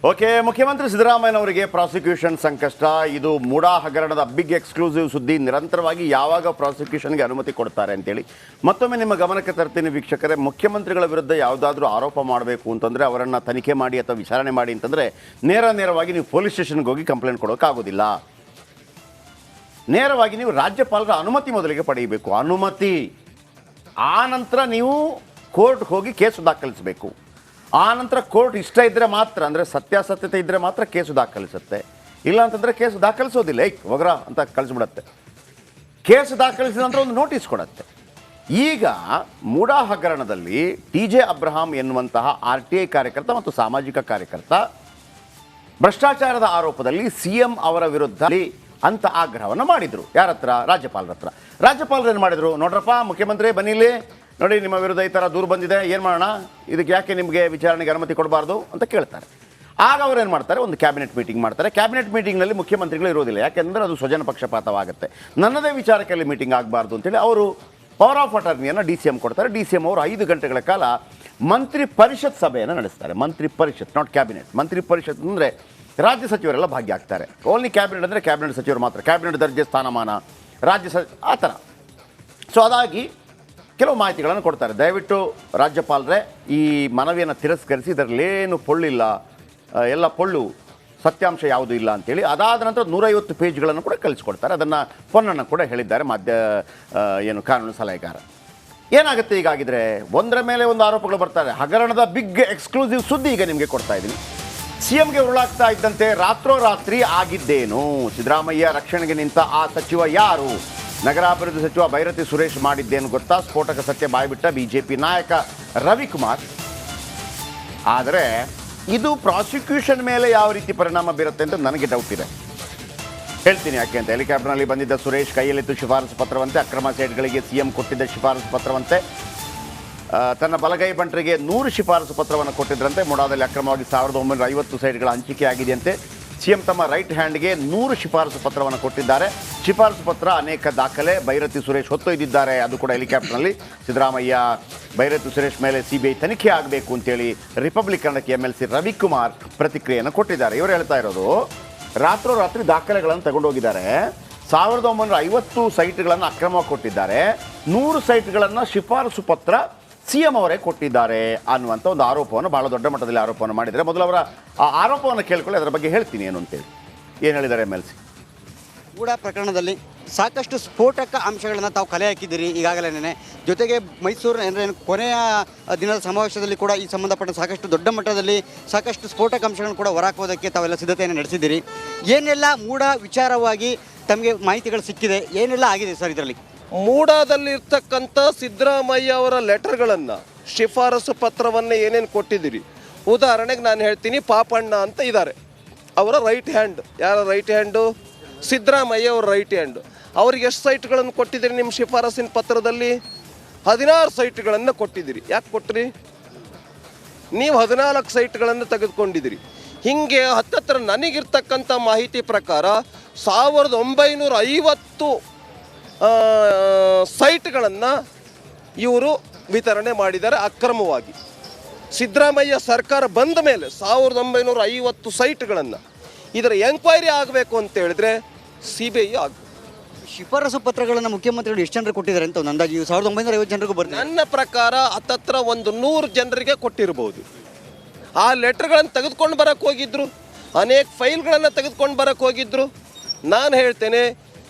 Okay, ಮುಖ್ಯಮಂತ್ರಿ ಸಿದ್ದರಾಮಯ್ಯನವರಿಗೆ prosecution ಸಂಕಷ್ಟ. ಇದು ಮೂಡಾ ಹಗರಣದ ಬಿಗ್ ಎಕ್ಸ್ಕ್ಲೂಸಿವ್ ಸುದ್ದಿ. ನಿರಂತರವಾಗಿ ಯಾವಾಗ ಪ್ರಾಸಿಕ್ಯೂಷನ್ಗೆ ಅನುಮತಿ ಕೊಡ್ತಾರೆ ಅಂತೇಳಿ ಮತ್ತೊಮ್ಮೆ ನಿಮ್ಮ ಗಮನಕ್ಕೆ ತರ್ತೀನಿ ವೀಕ್ಷಕರೇ. ಮುಖ್ಯಮಂತ್ರಿಗಳ ವಿರುದ್ಧ ಯಾವುದಾದ್ರೂ ಆರೋಪ ಮಾಡಬೇಕು ಅಂತಂದರೆ, ಅವರನ್ನು ತನಿಖೆ ಮಾಡಿ ಅಥವಾ ವಿಚಾರಣೆ ಮಾಡಿ ಅಂತಂದರೆ ನೇರವಾಗಿ ನೀವು ಪೊಲೀಸ್ ಸ್ಟೇಷನ್ಗೆ ಹೋಗಿ ಕಂಪ್ಲೇಂಟ್ ಕೊಡೋಕ್ಕಾಗೋದಿಲ್ಲ. ನೇರವಾಗಿ ನೀವು ರಾಜ್ಯಪಾಲರ ಅನುಮತಿ ಮೊದಲಿಗೆ ಪಡೆಯಬೇಕು. ಅನುಮತಿ ಆ ನಂತರ ನೀವು ಕೋರ್ಟ್ಗೆ ಹೋಗಿ ಕೇಸು ದಾಖಲಿಸಬೇಕು. ಆ ನಂತರ ಕೋರ್ಟ್ ಇಷ್ಟ ಇದ್ದರೆ ಮಾತ್ರ, ಅಂದರೆ ಸತ್ಯಾಸತ್ಯತೆ ಇದ್ದರೆ ಮಾತ್ರ ಕೇಸು ದಾಖಲಿಸುತ್ತೆ. ಇಲ್ಲ ಅಂತಂದರೆ ಕೇಸು ದಾಖಲಿಸೋದಿಲ್ಲ, ಹೋಗ್ರ ಅಂತ ಕಳಿಸ್ಬಿಡತ್ತೆ. ಕೇಸು ಭದಾಖಲಿಸಿದ ನಂತರ ಒಂದು ನೋಟಿಸ್ ಕೊಡುತ್ತೆ. ಈಗ ಮೂಡಾ ಹಗರಣದಲ್ಲಿ TJ ಅಬ್ರಹಾಂ ಎನ್ನುವಂತಹ RTI ಕಾರ್ಯಕರ್ತ ಮತ್ತು ಸಾಮಾಜಿಕ ಕಾರ್ಯಕರ್ತ ಭ್ರಷ್ಟಾಚಾರದ ಆರೋಪದಲ್ಲಿ CM ಅವರ ವಿರುದ್ಧ ಅಂತ ಆಗ್ರಹವನ್ನು ಮಾಡಿದರು. ಯಾರ ಹತ್ರ? ರಾಜ್ಯಪಾಲರ ಹತ್ರ. ರಾಜ್ಯಪಾಲರು ಏನು ಮಾಡಿದರು? ನೋಡ್ರಪ್ಪ ಮುಖ್ಯಮಂತ್ರಿ ಬನ್ನಿಲಿ, ನೋಡಿ ನಿಮ್ಮ ವಿರುದ್ಧ ಈ ಥರ ದೂರು ಬಂದಿದೆ, ಏನು ಮಾಡೋಣ, ಇದಕ್ಕೆ ಯಾಕೆ ನಿಮಗೆ ವಿಚಾರಣೆಗೆ ಅನುಮತಿ ಕೊಡಬಾರ್ದು ಅಂತ ಕೇಳ್ತಾರೆ. ಆಗ ಅವ್ರು ಏನು ಮಾಡ್ತಾರೆ, ಒಂದು ಕ್ಯಾಬಿನೆಟ್ ಮೀಟಿಂಗ್ ಮಾಡ್ತಾರೆ. ಕ್ಯಾಬಿನೆಟ್ ಮೀಟಿಂಗ್ನಲ್ಲಿ ಮುಖ್ಯಮಂತ್ರಿಗಳು ಇರೋದಿಲ್ಲ, ಯಾಕೆಂದರೆ ಅದು ಸ್ವಜನ ಪಕ್ಷಪಾತವಾಗುತ್ತೆ. ನನ್ನದೇ ವಿಚಾರಕ್ಕೆ ಮೀಟಿಂಗ್ ಆಗಬಾರ್ದು ಅಂತೇಳಿ ಅವರು ಪವರ್ ಆಫ್ ಅಟಾರ್ನಿಯನ್ನು DCM ಕೊಡ್ತಾರೆ. DCM ಅವರು 5 ಗಂಟೆಗಳ ಕಾಲ ಮಂತ್ರಿ ಪರಿಷತ್ ಸಭೆಯನ್ನು ನಡೆಸ್ತಾರೆ. ಮಂತ್ರಿ ಪರಿಷತ್, ನಾಟ್ ಕ್ಯಾಬಿನೆಟ್. ಮಂತ್ರಿ ಪರಿಷತ್ ಅಂದರೆ ರಾಜ್ಯ ಸಚಿವರೆಲ್ಲ ಭಾಗ್ಯ ಆಗ್ತಾರೆ. ಓನ್ಲಿ ಕ್ಯಾಬಿನೆಟ್ ಅಂದರೆ ಕ್ಯಾಬಿನೆಟ್ ಸಚಿವರು ಮಾತ್ರ, ಕ್ಯಾಬಿನೆಟ್ ದರ್ಜೆ ಸ್ಥಾನಮಾನ ಆ ಥರ. ಸೊ ಅದಾಗಿ ಕೆಲವು ಮಾಹಿತಿಗಳನ್ನು ಕೊಡ್ತಾರೆ. ದಯವಿಟ್ಟು ರಾಜ್ಯಪಾಲರೇ, ಈ ಮನವಿಯನ್ನು ತಿರಸ್ಕರಿಸಿ, ಇದರಲ್ಲೇನು ಪೊಳ್ಳಿಲ್ಲ, ಎಲ್ಲ ಪೊಳ್ಳು, ಸತ್ಯಾಂಶ ಯಾವುದೂ ಇಲ್ಲ ಅಂತೇಳಿ. ಅದಾದ ನಂತರ 150 ಪೇಜ್ಗಳನ್ನು ಕೂಡ ಕಳಿಸ್ಕೊಡ್ತಾರೆ. ಅದನ್ನು ಪೊನ್ನಣ್ಣ ಕೂಡ ಹೇಳಿದ್ದಾರೆ, ಕಾನೂನು ಸಲಹೆಗಾರ. ಏನಾಗುತ್ತೆ ಹೀಗಾಗಿದ್ರೆ? ಒಂದರ ಮೇಲೆ ಒಂದು ಆರೋಪಗಳು ಬರ್ತಾರೆ. ಹಗರಣದ ಬಿಗ್ ಎಕ್ಸ್ಕ್ಲೂಸಿವ್ ಸುದ್ದಿ ಈಗ ನಿಮಗೆ ಕೊಡ್ತಾ ಇದ್ದೀನಿ. CMಗೆ ಉರುಳಾಗ್ತಾ ಇದ್ದಂತೆ ರಾತ್ರೋರಾತ್ರಿ ಆಗಿದ್ದೇನು? ಸಿದ್ದರಾಮಯ್ಯ ರಕ್ಷಣೆಗೆ ನಿಂತ ಆ ಸಚಿವ ಯಾರು? ನಗರಾಭಿವೃದ್ಧಿ ಸಚಿವ ಬೈರತಿ ಸುರೇಶ್ ಮಾಡಿದ್ದೇನು ಗೊತ್ತಾ? ಸ್ಫೋಟಕ ಸತ್ಯ ಬಾಯ್ಬಿಟ್ಟ BJP ನಾಯಕ ರವಿಕುಮಾರ್. ಆದರೆ ಇದು ಪ್ರಾಸಿಕ್ಯೂಷನ್ ಮೇಲೆ ಯಾವ ರೀತಿ ಪರಿಣಾಮ ಬೀರುತ್ತೆ ಅಂತ ನನಗೆ ಡೌಟ್ ಇದೆ. ಹೇಳ್ತೀನಿ ಯಾಕೆ ಅಂತ. ಹೆಲಿಕಾಪ್ಟರ್ನಲ್ಲಿ ಬಂದಿದ್ದ ಸುರೇಶ್ ಕೈಯಲ್ಲಿತ್ತು ಶಿಫಾರಸು ಪತ್ರವಂತೆ. ಅಕ್ರಮ ಸೈಟ್ಗಳಿಗೆ CM ಕೊಟ್ಟಿದ್ದ ಶಿಫಾರಸು ಪತ್ರವಂತೆ. ತನ್ನ ಬಲಗೈ ಬಂಟರಿಗೆ 100 ಶಿಫಾರಸು ಪತ್ರವನ್ನು ಕೊಟ್ಟಿದ್ದರಂತೆ. ಮೂಡಾದಲ್ಲಿ ಅಕ್ರಮವಾಗಿ 1950 ಸೈಟ್ಗಳ ಹಂಚಿಕೆಯಾಗಿದೆಯಂತೆ. CM ತಮ್ಮ ರೈಟ್ ಹ್ಯಾಂಡ್ಗೆ 100 ಶಿಫಾರಸು ಪತ್ರವನ್ನು ಕೊಟ್ಟಿದ್ದಾರೆ. ಶಿಫಾರಸು ಪತ್ರ, ಅನೇಕ ದಾಖಲೆ ಬೈರತಿ ಸುರೇಶ್ ಹೊತ್ತೊಯ್ದಿದ್ದಾರೆ. ಅದು ಕೂಡ ಹೆಲಿಕಾಪ್ಟರ್ನಲ್ಲಿ. ಸಿದ್ದರಾಮಯ್ಯ ಬೈರತಿ ಸುರೇಶ್ ಮೇಲೆ CBI ತನಿಖೆ ಆಗಬೇಕು ಅಂತೇಳಿ ರಿಪಬ್ಲಿಕನ್ನಕ್ಕೆ MLC ರವಿಕುಮಾರ್ ಪ್ರತಿಕ್ರಿಯೆಯನ್ನು ಕೊಟ್ಟಿದ್ದಾರೆ. ಇವರು ಹೇಳ್ತಾ ಇರೋದು, ರಾತ್ರೋರಾತ್ರಿ ದಾಖಲೆಗಳನ್ನು ತಗೊಂಡೋಗಿದ್ದಾರೆ. 1950 ಸೈಟ್ಗಳನ್ನು ಅಕ್ರಮವಾಗಿ ಕೊಟ್ಟಿದ್ದಾರೆ. 100 ಸೈಟ್ಗಳನ್ನು ಶಿಫಾರಸು ಪತ್ರ CM ಅವರೇ ಕೊಟ್ಟಿದ್ದಾರೆ ಅನ್ನುವಂಥ ಒಂದು ಆರೋಪವನ್ನು, ಬಹಳ ದೊಡ್ಡ ಮಟ್ಟದಲ್ಲಿ ಆರೋಪವನ್ನು ಮಾಡಿದ್ದಾರೆ. ಮೊದಲು ಅವರ ಆ ಆರೋಪವನ್ನು ಕೇಳ್ಕೊಳ್ಳಿ, ಅದರ ಬಗ್ಗೆ ಹೇಳ್ತೀನಿ ಏನು ಅಂತೇಳಿ. ಏನು ಹೇಳಿದ್ದಾರೆ MLC? ಮೂಡಾ ಪ್ರಕರಣದಲ್ಲಿ ಸಾಕಷ್ಟು ಸ್ಫೋಟಕ ಅಂಶಗಳನ್ನು ತಾವು ಕಲೆ ಹಾಕಿದ್ದೀರಿ ಈಗಾಗಲೇ. ಜೊತೆಗೆ ಮೈಸೂರು ಅಂದರೆ ಕೊನೆಯ ದಿನದ ಸಮಾವೇಶದಲ್ಲಿ ಕೂಡ ಈ ಸಂಬಂಧಪಟ್ಟ ಸಾಕಷ್ಟು ದೊಡ್ಡ ಮಟ್ಟದಲ್ಲಿ ಸಾಕಷ್ಟು ಸ್ಫೋಟಕ ಅಂಶಗಳನ್ನು ಕೂಡ ಹೊರಹಾಕೋದಕ್ಕೆ ತಾವೆಲ್ಲ ಸಿದ್ಧತೆಯನ್ನು ನಡೆಸಿದ್ದೀರಿ. ಏನೆಲ್ಲ ಮೂಡಾ ವಿಚಾರವಾಗಿ ತಮಗೆ ಮಾಹಿತಿಗಳು ಸಿಕ್ಕಿದೆ, ಏನೆಲ್ಲ ಆಗಿದೆ ಸರ್ ಇದರಲ್ಲಿ? ಮೂಡಾದಲ್ಲಿರ್ತಕ್ಕಂಥ ಸಿದ್ದರಾಮಯ್ಯ ಅವರ ಲೆಟರ್ಗಳನ್ನು, ಶಿಫಾರಸು ಪತ್ರವನ್ನು ಏನೇನು ಕೊಟ್ಟಿದ್ದೀರಿ, ಉದಾಹರಣೆಗೆ ನಾನು ಹೇಳ್ತೀನಿ, ಪಾಪಣ್ಣ ಅಂತ ಇದ್ದಾರೆ, ಅವರ ರೈಟ್ ಹ್ಯಾಂಡ್. ಯಾರ ರೈಟ್ ಹ್ಯಾಂಡು? ಸಿದ್ದರಾಮಯ್ಯ ಅವರ ರೈಟ್ ಹ್ಯಾಂಡು. ಅವ್ರಿಗೆ ಎಷ್ಟು ಸೈಟ್ಗಳನ್ನು ಕೊಟ್ಟಿದ್ದೀರಿ ನಿಮ್ಮ ಶಿಫಾರಸಿನ ಪತ್ರದಲ್ಲಿ? 16 ಸೈಟ್ಗಳನ್ನು ಕೊಟ್ಟಿದ್ದೀರಿ. ಯಾಕೆ ಕೊಟ್ಟಿರಿ? ನೀವು 14 ಸೈಟ್ಗಳನ್ನು ತೆಗೆದುಕೊಂಡಿದ್ದೀರಿ. ಹೀಗೆ ಹತ್ತತ್ರ ನನಗಿರ್ತಕ್ಕಂಥ ಮಾಹಿತಿ ಪ್ರಕಾರ 1950 ಸೈಟ್ಗಳನ್ನು ಇವರು ವಿತರಣೆ ಮಾಡಿದ್ದಾರೆ ಅಕ್ರಮವಾಗಿ. ಸಿದ್ದರಾಮಯ್ಯ ಸರ್ಕಾರ ಬಂದ ಮೇಲೆ 1950 ಸೈಟ್ಗಳನ್ನು ಇದರ ಎಂಕ್ವೈರಿ ಆಗಬೇಕು ಅಂತ ಹೇಳಿದ್ರೆ CBI ಆಗಬೇಕು. ಶಿಫಾರಸು ಪತ್ರಗಳನ್ನು ಮುಖ್ಯಮಂತ್ರಿಗಳು ಎಷ್ಟು ಜನರಿಗೆ ಕೊಟ್ಟಿದ್ದಾರೆ ಅಂತ ಒಂದು ಅಂದಾಜು? 1950 ಜನರಿಗೂ ಬರ್ತದೆ. ನನ್ನ ಪ್ರಕಾರ ಹತ್ತತ್ರ ಒಂದು 100 ಜನರಿಗೆ ಕೊಟ್ಟಿರ್ಬೋದು. ಆ ಲೆಟರ್ಗಳನ್ನು ತೆಗೆದುಕೊಂಡು ಬರೋಕ್ಕೆ ಹೋಗಿದ್ರು, ಅನೇಕ ಫೈಲ್ಗಳನ್ನು ತೆಗೆದುಕೊಂಡು ಬರೋಕ್ಕೆ ಹೋಗಿದ್ರು. ನಾನು ಹೇಳ್ತೇನೆ,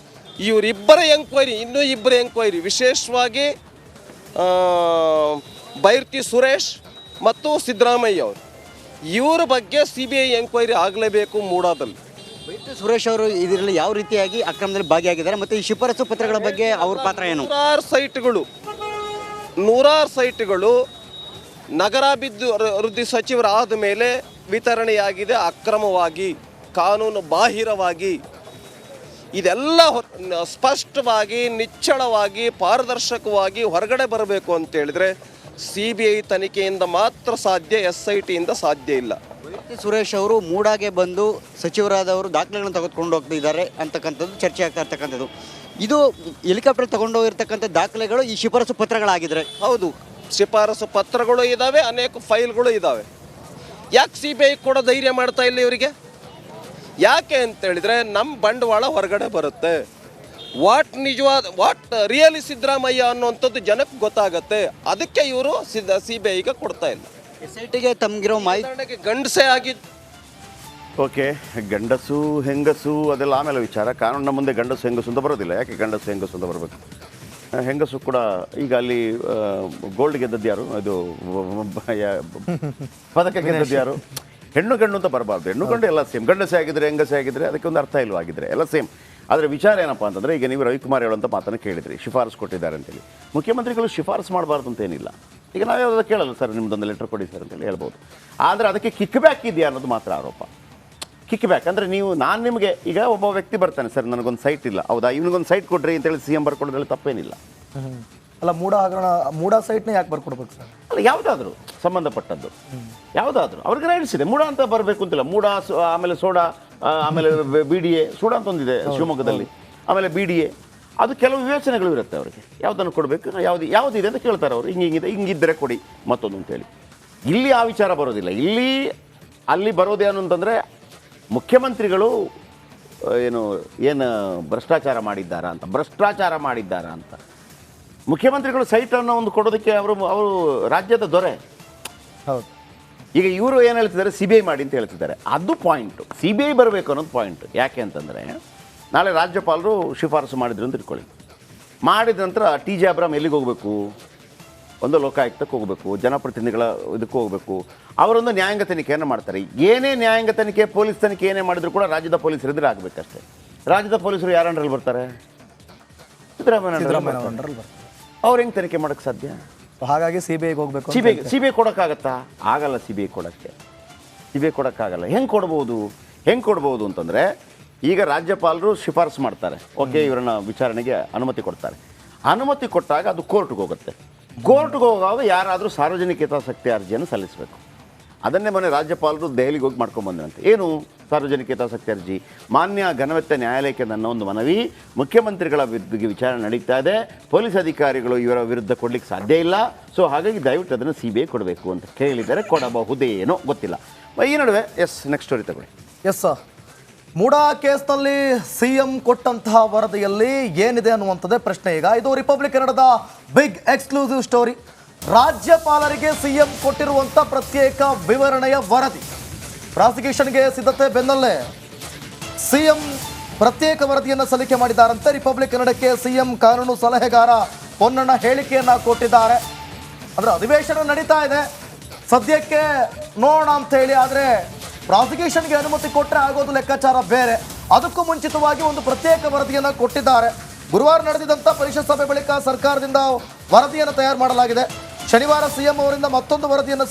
ಇವರಿಬ್ಬರ ಎಂಕ್ವೈರಿ, ಇನ್ನೂ ಇಬ್ಬರ ಎಂಕ್ವೈರಿ, ವಿಶೇಷವಾಗಿ ಬೈರತಿ ಸುರೇಶ್ ಮತ್ತು ಸಿದ್ದರಾಮಯ್ಯ ಅವರು, ಇವರ ಬಗ್ಗೆ CBI ಎಂಕ್ವೈರಿ ಆಗಲೇಬೇಕು ಮೂಡಾದಲ್ಲಿ. ಬೈರತಿ ಸುರೇಶ್ ಅವರು ಇದರಲ್ಲಿ ಯಾವ ರೀತಿಯಾಗಿ ಅಕ್ರಮದಲ್ಲಿ ಭಾಗಿಯಾಗಿದ್ದಾರೆ ಮತ್ತು ಈ ಶಿಫಾರಸು ಪತ್ರಗಳ ಬಗ್ಗೆ ಅವ್ರ ಪಾತ್ರ ಏನು? 100 ಸೈಟ್ಗಳು ನಗರಾಭಿವೃದ್ಧಿ ಸಚಿವರಾದ ಮೇಲೆ ವಿತರಣೆಯಾಗಿದೆ ಅಕ್ರಮವಾಗಿ, ಕಾನೂನು ಬಾಹಿರವಾಗಿ. ಇದೆಲ್ಲ ಸ್ಪಷ್ಟವಾಗಿ, ನಿಚ್ಚಳವಾಗಿ, ಪಾರದರ್ಶಕವಾಗಿ ಹೊರಗಡೆ ಬರಬೇಕು ಅಂತೇಳಿದರೆ CBI ತನಿಖೆಯಿಂದ ಮಾತ್ರ ಸಾಧ್ಯ, SITಯಿಂದ ಸಾಧ್ಯ ಇಲ್ಲ. ಬೈರತಿ ಸುರೇಶ್ ಅವರು ಮೂಡಾಗೆ ಬಂದು ಸಚಿವರಾದವರು ದಾಖಲೆಗಳನ್ನು ತೆಗೆದುಕೊಂಡು ಹೋಗ್ತಿದ್ದಾರೆ ಅಂತಕ್ಕಂಥದ್ದು ಚರ್ಚೆ ಆಗ್ತಾ ಇರ್ತಕ್ಕಂಥದ್ದು. ಇದು ಹೆಲಿಕಾಪ್ಟರ್ ತಗೊಂಡು ಹೋಗಿರ್ತಕ್ಕಂಥ ದಾಖಲೆಗಳು ಈ ಶಿಫಾರಸು ಪತ್ರಗಳಾಗಿದ್ರೆ? ಹೌದು, ಶಿಫಾರಸು ಪತ್ರಗಳು ಇದ್ದಾವೆ, ಅನೇಕ ಫೈಲ್ಗಳು ಇದ್ದಾವೆ. ಯಾಕೆ CBI ಕೊಡೋ ಧೈರ್ಯ ಮಾಡ್ತಾ ಇಲ್ಲ ಇವರಿಗೆ? ಯಾಕೆ ಅಂತ ಹೇಳಿದ್ರೆ ನಮ್ಮ ಬಂಡವಾಳ ಹೊರಗಡೆ ಬರುತ್ತೆ. ವಾಟ್ ರಿಯಲಿ ಸಿದ್ದರಾಮಯ್ಯ ಅನ್ನುವಂಥದ್ದು ಜನಕ್ಕೆ ಗೊತ್ತಾಗತ್ತೆ. ಅದಕ್ಕೆ ಇವರು CBIಗೆ ಕೊಡ್ತಾ ಇಲ್ಲ. SITಗೆ ತಮಗಿರೋ ಮಾಹಿತಿ ಉದಾಹರಣೆಗೆ ಗಂಡಸೇ ಆಗಿದ್ದು ಓಕೆ, ಗಂಡಸು ಹೆಂಗಸು ಅದೆಲ್ಲ ಆಮೇಲೆ ವಿಚಾರ. ಕಾನೂನಿನ ಮುಂದೆ ಗಂಡಸು ಹೆಂಗಸು ಅಂತ ಬರೋದಿಲ್ಲ. ಯಾಕೆ ಗಂಡಸು ಹೆಂಗಸು ಅಂತ ಬರಬೇಕು? ಹೆಂಗಸು ಕೂಡ ಈಗ ಅಲ್ಲಿ ಗೋಲ್ಡ್ ಗೆದ್ದದ್ದು ಯಾರು? ಇದು ಪದಕ ಗೆದ್ದದ್ದು ಯಾರು? ಹೆಣ್ಣು ಗಂಡು ಅಂತ ಬರಬಾರ್ದು. ಹೆಣ್ಣು ಗಂಡು ಎಲ್ಲ ಸೇಮ್. ಗಂಡಸೇ ಆಗಿದ್ರೆ ಹೆಂಗಸೇ ಆಗಿದ್ರೆ ಅದಕ್ಕೆ ಒಂದು ಅರ್ಥ ಇಲ್ವಾಗಿದ್ರೆ ಎಲ್ಲ ಸೇಮ್. ಆದರೆ ವಿಚಾರ ಏನಪ್ಪ ಅಂತಂದರೆ, ಈಗ ನೀವು ರವಿಕುಮಾರ್ ಹೇಳುವಂಥ ಮಾತನ್ನು ಕೇಳಿದ್ರಿ, ಶಿಫಾರಸು ಕೊಟ್ಟಿದ್ದಾರೆ ಅಂತೇಳಿ. ಮುಖ್ಯಮಂತ್ರಿಗಳು ಶಿಫಾರಸು ಮಾಡಬಾರ್ದು ಅಂತೇನಿಲ್ಲ. ಈಗ ನಾವು ಯಾವ್ದು ಕೇಳಲ್ಲ, ಸರ್ ನಿಮ್ಮದೊಂದು ಲೆಟರ್ ಕೊಡಿ ಸರ್ ಅಂತೇಳಿ ಹೇಳ್ಬೋದು. ಆದರೆ ಅದಕ್ಕೆ ಕಿಕ್ ಬ್ಯಾಕ್ ಇದೆಯಾ ಅನ್ನೋದು ಮಾತ್ರ ಆರೋಪ. ಕಿಕ್ ಬ್ಯಾಕ್ ಅಂದರೆ ನಾನು ನಿಮಗೆ ಈಗ ಒಬ್ಬ ವ್ಯಕ್ತಿ ಬರ್ತಾನೆ, ಸರ್ ನನಗೊಂದು ಸೈಟ್ ಇಲ್ಲ, ಹೌದಾ, ಇವನಿಗೊಂದು ಸೈಟ್ ಕೊಡ್ರಿ ಅಂತೇಳಿ CM ಬರ್ಕೊಡೋದ್ರಲ್ಲಿ ತಪ್ಪೇನಿಲ್ಲ. ಅಲ್ಲ, ಮೂಡ ಸೈಟ್ನ ಯಾಕೆ ಬರ್ಕೊಡ್ಬೇಕು ಸರ್? ಅಲ್ಲ, ಯಾವುದಾದ್ರೂ ಸಂಬಂಧಪಟ್ಟದ್ದು ಯಾವುದಾದ್ರೂ ಅವ್ರಿಗೆ ರೈಟ್ಸ್ ಇದೆ. ಮೂಡ ಅಂತ ಬರಬೇಕು ಅಂತಿಲ್ಲ. ಮೂಡ, ಆಮೇಲೆ ಸೋಡಾ, ಆಮೇಲೆ BDA. ಸೋಡಾ ಅಂತ ಒಂದಿದೆ ಶಿವಮೊಗ್ಗದಲ್ಲಿ, ಆಮೇಲೆ BDA. ಅದು ಕೆಲವು ವಿವೇಚನೆಗಳು ಇರುತ್ತೆ ಅವರಿಗೆ. ಯಾವುದನ್ನು ಕೊಡಬೇಕು, ಯಾವುದಿದೆ ಅಂತ ಕೇಳ್ತಾರೆ ಅವರು. ಹಿಂಗಿದ್ದರೆ ಕೊಡಿ ಮತ್ತೊಂದು ಅಂತೇಳಿ. ಇಲ್ಲಿ ಆ ವಿಚಾರ ಬರೋದಿಲ್ಲ. ಅಲ್ಲಿ ಬರೋದೇನು ಅಂತಂದರೆ, ಮುಖ್ಯಮಂತ್ರಿಗಳು ಏನು ಭ್ರಷ್ಟಾಚಾರ ಮಾಡಿದ್ದಾರಾ ಅಂತ. ಮುಖ್ಯಮಂತ್ರಿಗಳು ಸೈಟನ್ನು ಒಂದು ಕೊಡೋದಕ್ಕೆ ಅವರು ರಾಜ್ಯದ ದೊರೆ. ಹೌದು. ಈಗ ಇವರು ಏನು ಹೇಳ್ತಿದ್ದಾರೆ, CBI ಮಾಡಿ ಅಂತ ಹೇಳ್ತಿದ್ದಾರೆ. ಅದು ಪಾಯಿಂಟು. CBI ಬರಬೇಕು ಅನ್ನೋದು ಪಾಯಿಂಟ್. ಯಾಕೆ ಅಂತಂದರೆ, ನಾಳೆ ರಾಜ್ಯಪಾಲರು ಶಿಫಾರಸು ಮಾಡಿದ್ರು ಅಂತ ಇಟ್ಕೊಳ್ಳಿ. ಮಾಡಿದ ನಂತರ TJ ಅಬ್ರಾಮ್ ಎಲ್ಲಿಗೆ ಹೋಗಬೇಕು? ಒಂದು ಲೋಕಾಯುಕ್ತಕ್ಕೆ ಹೋಗಬೇಕು, ಜನಪ್ರತಿನಿಧಿಗಳ ಇದಕ್ಕೆ ಹೋಗಬೇಕು. ಅವರೊಂದು ನ್ಯಾಯಾಂಗ ತನಿಖೆಯನ್ನು ಮಾಡ್ತಾರೆ. ಏನೇ ನ್ಯಾಯಾಂಗ ತನಿಖೆ, ಪೊಲೀಸ್ ತನಿಖೆ ಏನೇ ಮಾಡಿದ್ರು ಕೂಡ ರಾಜ್ಯದ ಪೊಲೀಸರು ಎದುರು ಆಗಬೇಕಷ್ಟೇ. ರಾಜ್ಯದ ಪೊಲೀಸರು ಯಾರ ಅಂಡರಲ್ಲಿ ಬರ್ತಾರೆ? ಸಿದ್ದರಾಮಯ್ಯ. ಅವ್ರು ಹೆಂಗೆ ತನಿಖೆ ಮಾಡೋಕ್ಕೆ ಸಾಧ್ಯ? ಹಾಗಾಗಿ CBIಗೆ ಹೋಗ್ಬೇಕು. CBI ಕೊಡೋಕ್ಕಾಗತ್ತಾ? ಆಗಲ್ಲ. CBI ಕೊಡೋಕ್ಕಾಗಲ್ಲ. ಹೆಂಗೆ ಕೊಡ್ಬೋದು ಅಂತಂದರೆ, ಈಗ ರಾಜ್ಯಪಾಲರು ಶಿಫಾರಸು ಮಾಡ್ತಾರೆ, ಓಕೆ, ಇವರನ್ನ ವಿಚಾರಣೆಗೆ ಅನುಮತಿ ಕೊಡ್ತಾರೆ. ಅನುಮತಿ ಕೊಟ್ಟಾಗ ಅದು ಕೋರ್ಟ್ಗೆ ಹೋಗುತ್ತೆ. ಕೋರ್ಟ್ಗೆ ಹೋಗುವಾಗ ಯಾರಾದರೂ ಸಾರ್ವಜನಿಕ ಹಿತಾಸಕ್ತಿ ಅರ್ಜಿಯನ್ನು ಸಲ್ಲಿಸಬೇಕು. ಅದನ್ನೇ ಮೊನ್ನೆ ರಾಜ್ಯಪಾಲರು ದೆಹಲಿಗೆ ಹೋಗಿ ಮಾಡ್ಕೊಂಡ್ಬಂದ್ರಂತೆ. ಏನು ಸಾರ್ವಜನಿಕ ಹಿತಾಸಕ್ತಿ ಅರ್ಜಿ? ಮಾನ್ಯ ಘನವೆತ್ತ ನ್ಯಾಯಾಲಯಕ್ಕೆ ನನ್ನ ಒಂದು ಮನವಿ, ಮುಖ್ಯಮಂತ್ರಿಗಳ ವಿರುದ್ಧ ವಿಚಾರಣೆ ನಡೀತಾ ಇದೆ, ಪೊಲೀಸ್ ಅಧಿಕಾರಿಗಳು ಇವರ ವಿರುದ್ಧ ಕೊಡಲಿಕ್ಕೆ ಸಾಧ್ಯ ಇಲ್ಲ, ಸೊ ಹಾಗಾಗಿ ದಯವಿಟ್ಟು ಅದನ್ನು CBI ಕೊಡಬೇಕು ಅಂತ ಕೇಳಿದರೆ ಕೊಡಬಹುದೇನೋ ಗೊತ್ತಿಲ್ಲ. ಈ ನಡುವೆ ನೆಕ್ಸ್ಟ್ ಸ್ಟೋರಿ ತಗೊಳ್ಳಿ. ಸರ್, ಮೂಡ ಕೇಸ್ನಲ್ಲಿ CM ಕೊಟ್ಟಂತಹ ವರದಿಯಲ್ಲಿ ಏನಿದೆ ಅನ್ನುವಂಥದ್ದೇ ಪ್ರಶ್ನೆ. ಈಗ ಇದು ರಿಪಬ್ಲಿಕ್ ಕನ್ನಡದ ಬಿಗ್ ಎಕ್ಸ್ಕ್ಲೂಸಿವ್ ಸ್ಟೋರಿ. ರಾಜ್ಯಪಾಲರಿಗೆ CM ಕೊಟ್ಟಿರುವಂಥ ಪ್ರತ್ಯೇಕ ವಿವರಣೆಯ ವರದಿ. ಪ್ರಾಸಿಕ್ಯೂಷನ್ಗೆ ಸಿದ್ಧತೆ ಬೆನ್ನಲ್ಲೇ CM ಪ್ರತ್ಯೇಕ ವರದಿಯನ್ನು ಸಲ್ಲಿಕೆ ಮಾಡಿದ್ದಾರಂತೆ. ರಿಪಬ್ಲಿಕ್ ಕನ್ನಡಕ್ಕೆ CM ಕಾನೂನು ಸಲಹೆಗಾರ ಪೊನ್ನಣ್ಣ ಹೇಳಿಕೆಯನ್ನು ಕೊಟ್ಟಿದ್ದಾರೆ. ಅಂದರೆ ಅಧಿವೇಶನ ನಡೀತಾ ಇದೆ ಸದ್ಯಕ್ಕೆ, ನೋಡೋಣ ಅಂತ ಹೇಳಿ. ಆದರೆ ಪ್ರಾಸಿಕ್ಯೂಷನ್ಗೆ ಅನುಮತಿ ಕೊಟ್ಟರೆ ಆಗೋದು ಲೆಕ್ಕಾಚಾರ ಬೇರೆ. ಅದಕ್ಕೂ ಮುಂಚಿತವಾಗಿ ಒಂದು ಪ್ರತ್ಯೇಕ ವರದಿಯನ್ನು ಕೊಟ್ಟಿದ್ದಾರೆ. ಗುರುವಾರ ನಡೆದಿದ್ದಂಥ ಪರಿಷತ್ ಸಭೆ ಬಳಿಕ ಸರ್ಕಾರದಿಂದ ವರದಿಯನ್ನು ತಯಾರು ಮಾಡಲಾಗಿದೆ. ಶನಿವಾರ CM ಅವರಿಂದ ಮತ್ತೊಂದು ವರದಿಯನ್ನು